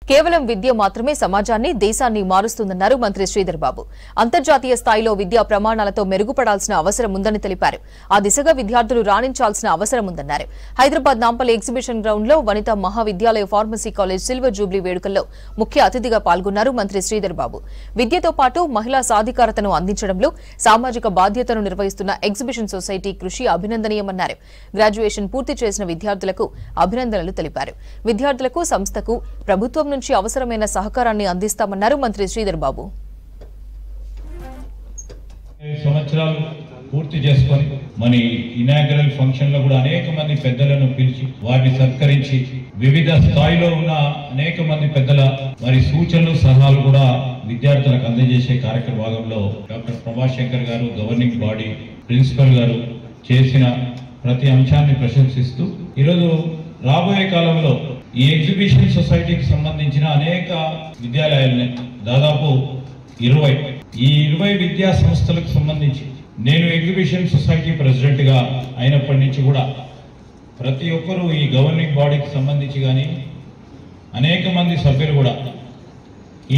కేవలం విద్య మాత్రమే సమాజాన్ని దేశాన్ని మారుస్తుందన్నారు మంత్రి శ్రీధర్ బాబు. అంతర్జాతీయ స్థాయిలో విద్యా ప్రమాణాలతో మెరుగుపడాల్సిన అవసరం ఉందని తెలిపారు. ఆ దిశగా విద్యార్థులు రాణించాల్సిన అవసరం ఉందన్నారు. హైదరాబాద్ నాంపల్లి ఎగ్జిబిషన్ గ్రౌండ్ లో Vanitha Mahavidyalaya pharmacy college silver Jubilee వేడుకల్లో ముఖ్య అతిథిగా పాల్గొన్నారు మంత్రి శ్రీధర్ బాబు. విద్యతో పాటు మహిళా సాధికారతను అందించడంలో సామాజిక బాధ్యతను నిర్వహిస్తున్న ఎగ్జిబిషన్ సొసైటీ కృషి అభినందనీయమన్నారు. గ్రాడ్యుయేషన్ పూర్తి చేసిన విద్యార్థులకు అభినందనలు తెలిపారు. విద్యార్థులకు సంస్థకు ప్రభుత్వం నుంచి అవసరమైన సహకారాన్ని అందిస్తామన్నారు మంత్రి శ్రీధర్ బాబు. సంవత్సరాలు పూర్తి చేసుకొని మన ఇనాగ్రల్ ఫంక్షన్ లో కూడా అనేక మంది పెద్దలను పిలిచి వారిని సత్కరించి వివిధ స్థాయిలో ఉన్న అనేక మంది పెద్దల వారి సూచనలు సలహాలు కూడా విద్యార్థులకు అందజేసే కార్యక్రమ భాగంలో డాక్టర్ ప్రభాశంకర్ గారు గవర్నింగ్ బాడీ ప్రిన్సిపల్ గారు చేసిన ప్రతి అంశాన్ని ప్రశంసిస్తూ ఈరోజు రాబోయే కాలంలో ఈ ఎగ్జిబిషన్ సొసైటీకి సంబంధించిన అనేక విద్యాలయాలని దాదాపు 20 విద్యా సంస్థలకు సంబంధించి నేను ఎగ్జిబిషన్ సొసైటీ ప్రెసిడెంట్ గా అయినప్పటి నుంచి కూడా ప్రతి ఒక్కరూ ఈ గవర్నింగ్ బాడీకి సంబంధించి కానీ అనేక మంది సభ్యులు కూడా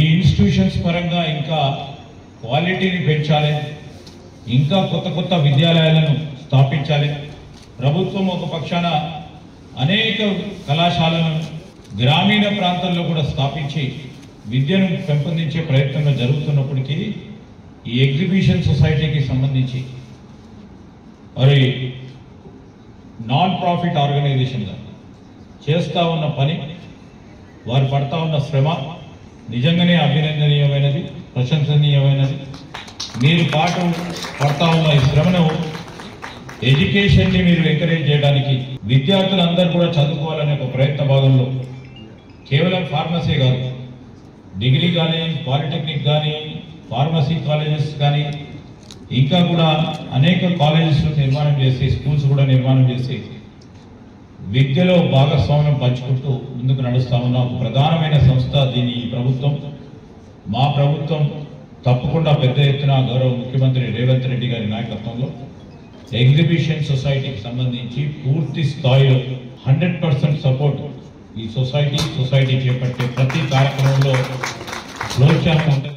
ఈ ఇన్స్టిట్యూషన్స్ పరంగా ఇంకా క్వాలిటీని పెంచాలి, ఇంకా కొత్త విద్యాలయాలను స్థాపించాలి. ప్రభుత్వం ఒక పక్షాన అనేక కళాశాలను గ్రామీణ ప్రాంతాల్లో కూడా స్థాపించి విద్యను పెంపొందించే ప్రయత్నంలో జరుగుతున్నప్పటికీ ఈ ఎగ్జిబిషన్ సొసైటీకి సంబంధించి మరి నాన్ ప్రాఫిట్ ఆర్గనైజేషన్గా చేస్తూ ఉన్న పని, వారు పడతా ఉన్న శ్రమ నిజంగానే అభినందనీయమైనది, ప్రశంసనీయమైనది. మీరు పడతా ఉన్న ఈ శ్రమను ఎడ్యుకేషన్ ని మీరు ఎంకరేజ్ చేయడానికి విద్యార్థులందరూ కూడా చదువుకోవాలనే ఒక ప్రయత్న భాగంలో కేవలం ఫార్మసీ కాదు, డిగ్రీ కానీ, పాలిటెక్నిక్ కానీ, ఫార్మసీ కాలేజెస్ కానీ ఇంకా కూడా అనేక కాలేజెస్ నిర్మాణం చేసి స్కూల్స్ కూడా నిర్మాణం చేసి విద్యలో భాగస్వామ్యం పంచుకుంటూ ముందుకు నడుస్తా ఉన్న ఒక ప్రధానమైన సంస్థ దీని ప్రభుత్వం. మా ప్రభుత్వం తప్పకుండా పెద్ద ఎత్తున గౌరవ ముఖ్యమంత్రి రేవంత్ రెడ్డి గారి నాయకత్వంలో ఎగ్జిబిషన్ సొసైటీకి సంబంధించి పూర్తి స్థాయిలో 100% సపోర్ట్ ఈ సొసైటీ చేపట్టే ప్రతి కార్యక్రమంలో ప్రోత్సాహం ఉంటుంది.